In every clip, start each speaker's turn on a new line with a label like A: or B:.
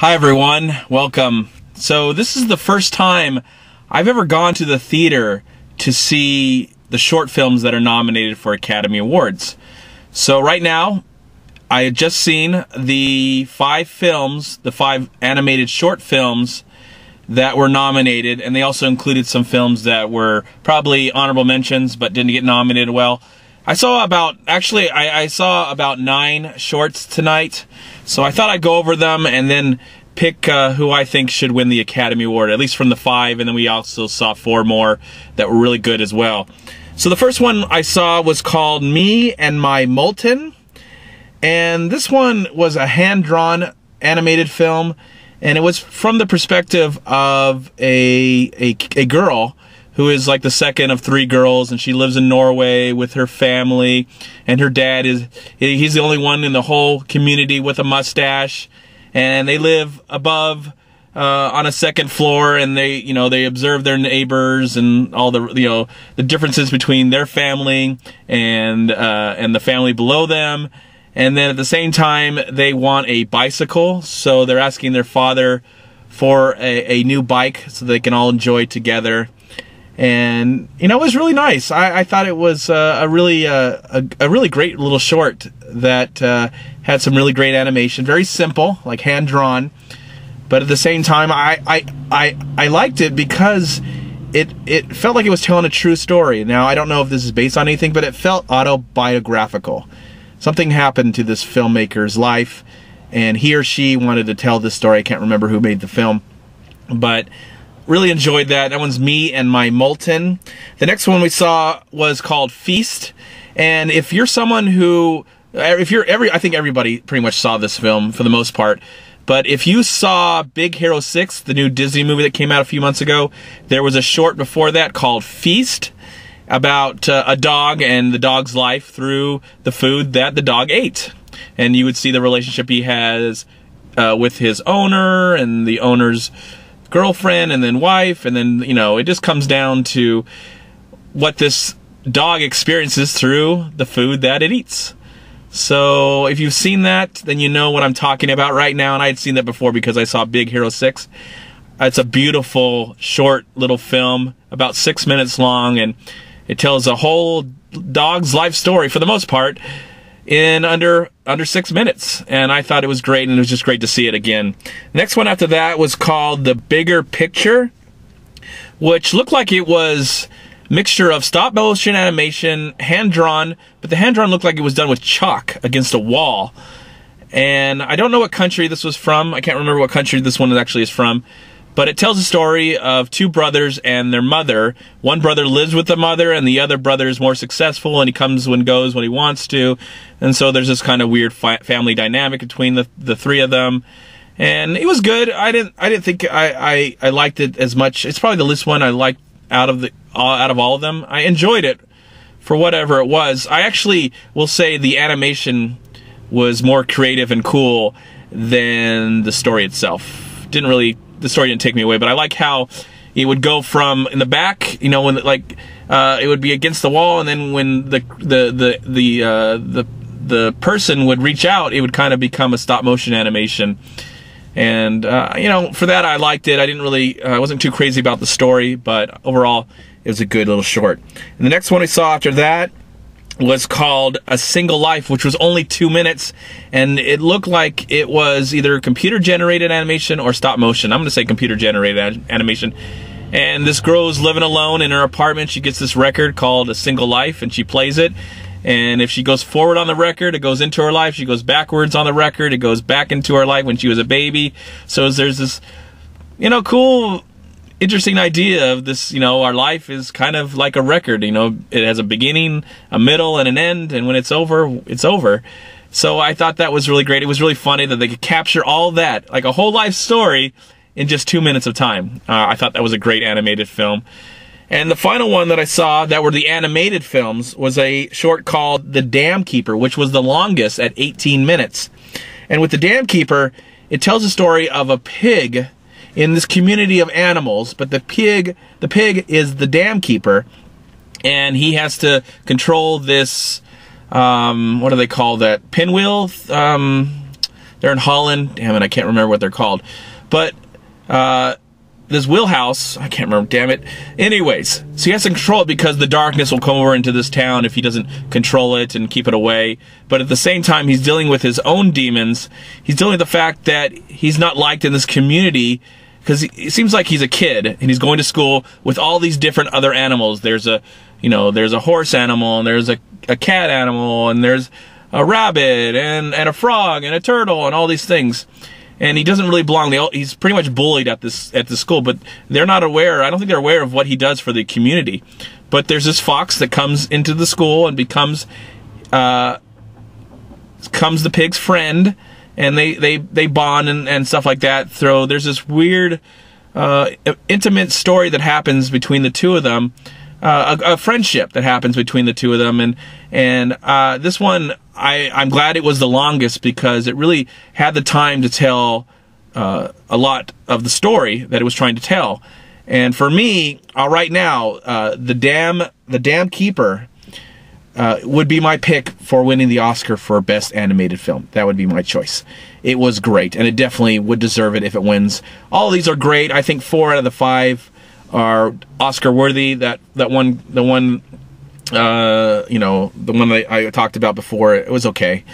A: Hi everyone, welcome. So this is the first time I've ever gone to the theater to see the short films that are nominated for Academy Awards. So right now, I had just seen the 5 films, the 5 animated short films that were nominated, and they also included some films that were probably honorable mentions but didn't get nominated well. I saw about 9 shorts tonight, so I thought I'd go over them and then pick who I think should win the Academy Award, at least from the 5, and then we also saw 4 more that were really good as well. So the first one I saw was called My Molten, and this one was a hand-drawn animated film, and it was from the perspective of a girl who is like the second of 3 girls, and she lives in Norway with her family, and her dad he's the only one in the whole community with a mustache, and they live above on a second floor, and they observe their neighbors and all the the differences between their family and the family below them. And then at the same time, they want a bicycle, so they're asking their father for a new bike so they can all enjoy together. And it was really nice. I thought it was a really great little short that had some really great animation, very simple, like hand drawn. But at the same time, I liked it because it felt like it was telling a true story. Now I don't know if this is based on anything, but it felt autobiographical. Something happened to this filmmaker's life, and he or she wanted to tell this story. I can't remember who made the film, but really enjoyed that. That one's My Molten. The next one we saw was called Feast, and if you're someone who, I think everybody pretty much saw this film for the most part, but if you saw Big Hero 6, the new Disney movie that came out a few months ago, there was a short before that called Feast, about a dog and the dog's life through the food that the dog ate. And you would see the relationship he has with his owner and the owner's girlfriend and then wife, and then it just comes down to what this dog experiences through the food that it eats. So if you've seen that, then you know what I'm talking about right now, and I had seen that before because I saw Big Hero 6. It's a beautiful short little film, about 6 minutes long, and it tells a whole dog's life story for the most part in under 6 minutes, and I thought it was great, and it was just great to see it again. The next one after that was called The Bigger Picture, which looked like it was a mixture of stop motion animation, hand drawn, but the hand drawn looked like it was done with chalk against a wall. And I don't know what country this was from. I can't remember what country this one actually is from. But it tells a story of 2 brothers and their mother. One brother lives with the mother, and the other brother is more successful, and he comes and goes when he wants to. And so there's this kind of weird family dynamic between the 3 of them. And it was good. I didn't think I liked it as much. It's probably the least one I liked out of all of them. I enjoyed it for whatever it was. I actually will say the animation was more creative and cool than the story itself. The story didn't take me away, but I like how it would go from in the back, when it would be against the wall, and then when the person would reach out, it would kind of become a stop motion animation. And for that I liked it. I wasn't too crazy about the story, but overall it was a good little short. And the next one we saw after that was called A Single Life, which was only 2 minutes, and it looked like it was either computer-generated animation or stop motion. I'm going to say computer-generated animation. And this girl is living alone in her apartment. She gets this record called A Single Life, and she plays it. And if she goes forward on the record, it goes into her life. She goes backwards on the record, it goes back into her life when she was a baby. So there's this, cool, interesting idea of this, our life is kind of like a record. It has a beginning, a middle, and an end, and when it's over, it's over. So I thought that was really great. It was really funny that they could capture all that, like a whole life story, in just 2 minutes of time. I thought that was a great animated film. And the final one that I saw that were the animated films was a short called The Dam Keeper, which was the longest at 18 minutes. And with The Dam Keeper, it tells a story of a pig in this community of animals, but the pig is the dam keeper, and he has to control this, what do they call that, pinwheel They're in Holland. Damn it, I can't remember what they're called. But this wheelhouse, I can't remember, damn it. Anyways, so he has to control it because the darkness will come over into this town if he doesn't control it and keep it away. But at the same time, he's dealing with his own demons. He's dealing with the fact that he's not liked in this community because it seems like he's a kid and he's going to school with all these different other animals. There's a, there's a horse animal, and there's a cat animal, and there's a rabbit and a frog and a turtle and all these things. And he doesn't really belong. He's pretty much bullied at the school, but they're not aware. I don't think they're aware of what he does for the community. But there's this fox that comes into the school and becomes the pig's friend, and they bond and stuff like that. There's this weird intimate story that happens between the two of them, a friendship that happens between the two of them, and this one. I'm glad it was the longest because it really had the time to tell a lot of the story that it was trying to tell. And for me, right now, the Dam Keeper would be my pick for winning the Oscar for Best Animated Film. That would be my choice. It was great, and it definitely would deserve it if it wins. All of these are great. I think 4 out of the 5 are Oscar worthy. The one that I talked about before, it was okay.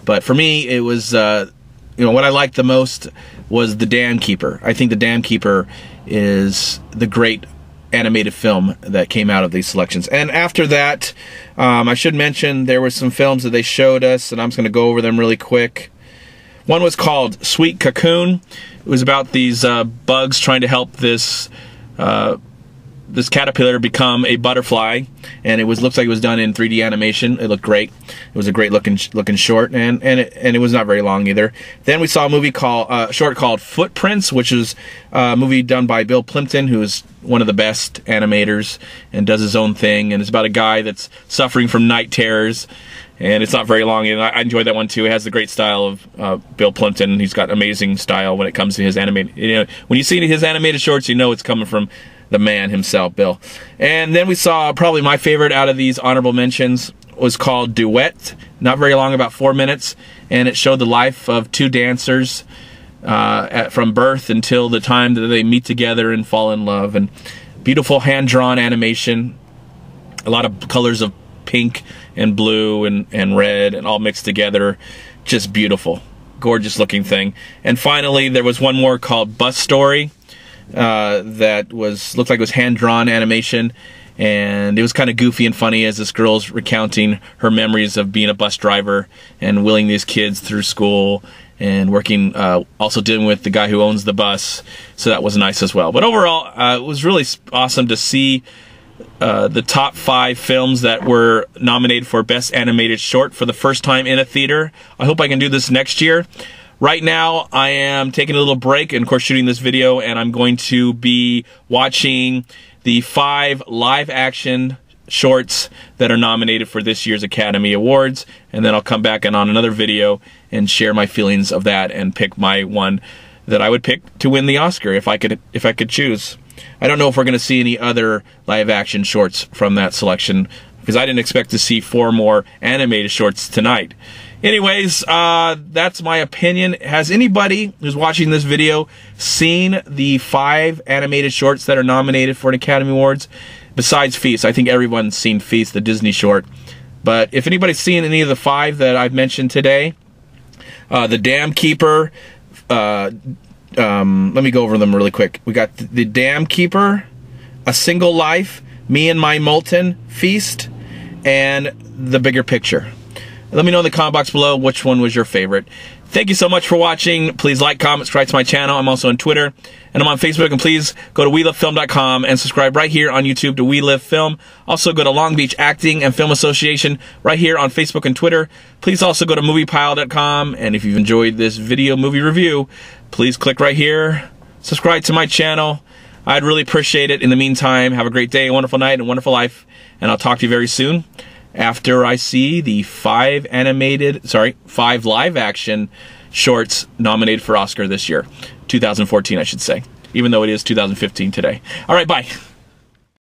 A: But for me, it was, what I liked the most was The Dam Keeper. I think The Dam Keeper is the great animated film that came out of these selections. And after that, I should mention there were some films that they showed us, and I'm just going to go over them really quick. One was called Sweet Cocoon. It was about these bugs trying to help this caterpillar become a butterfly, and looks like it was done in 3D animation. It looked great. It was a great looking short, and it was not very long either. Then we saw a movie short called Footprints, which is a movie done by Bill Plimpton, who is one of the best animators and does his own thing, and it's about a guy that's suffering from night terrors. And it's not very long, and I enjoyed that one too. It has the great style of Bill Plimpton. He's got amazing style when it comes to his animated. When you see his animated shorts, you know it's coming from the man himself, Bill. And then we saw probably my favorite out of these honorable mentions was called Duet. Not very long, about 4 minutes, and it showed the life of 2 dancers from birth until the time that they meet together and fall in love. And beautiful hand-drawn animation, a lot of colors of pink and blue and red and all mixed together. Just beautiful, gorgeous looking thing. And finally, there was one more called Bus Story. That looked like it was hand-drawn animation, and it was kind of goofy and funny as this girl's recounting her memories of being a bus driver and wheeling these kids through school and working, also dealing with the guy who owns the bus, so that was nice as well. But overall, it was really awesome to see the top 5 films that were nominated for Best Animated Short for the first time in a theater. I hope I can do this next year. Right now, I am taking a little break and, of course, shooting this video, and I'm going to be watching the 5 live-action shorts that are nominated for this year's Academy Awards, and then I'll come back and on another video and share my feelings of that and pick my one that I would pick to win the Oscar if I could choose. I don't know if we're going to see any other live-action shorts from that selection, because I didn't expect to see 4 more animated shorts tonight. Anyways, that's my opinion. Has anybody who's watching this video seen the 5 animated shorts that are nominated for an Academy Awards? Besides Feast. I think everyone's seen Feast, the Disney short. But if anybody's seen any of the 5 that I've mentioned today, The Dam Keeper, let me go over them really quick. We got The Dam Keeper, A Single Life, Me and My Molten, Feast, and The Bigger Picture. Let me know in the comment box below which one was your favorite. Thank you so much for watching. Please like, comment, subscribe to my channel. I'm also on Twitter, and I'm on Facebook. And please go to WeLiveFilm.com and subscribe right here on YouTube to We Live Film. Also go to Long Beach Acting and Film Association right here on Facebook and Twitter. Please also go to MoviePile.com. And if you've enjoyed this video movie review, please click right here. Subscribe to my channel. I'd really appreciate it. In the meantime, have a great day, a wonderful night, and a wonderful life. And I'll talk to you very soon, after I see the 5 live-action shorts nominated for Oscar this year. 2014, I should say. Even though it is 2015 today. All right, bye.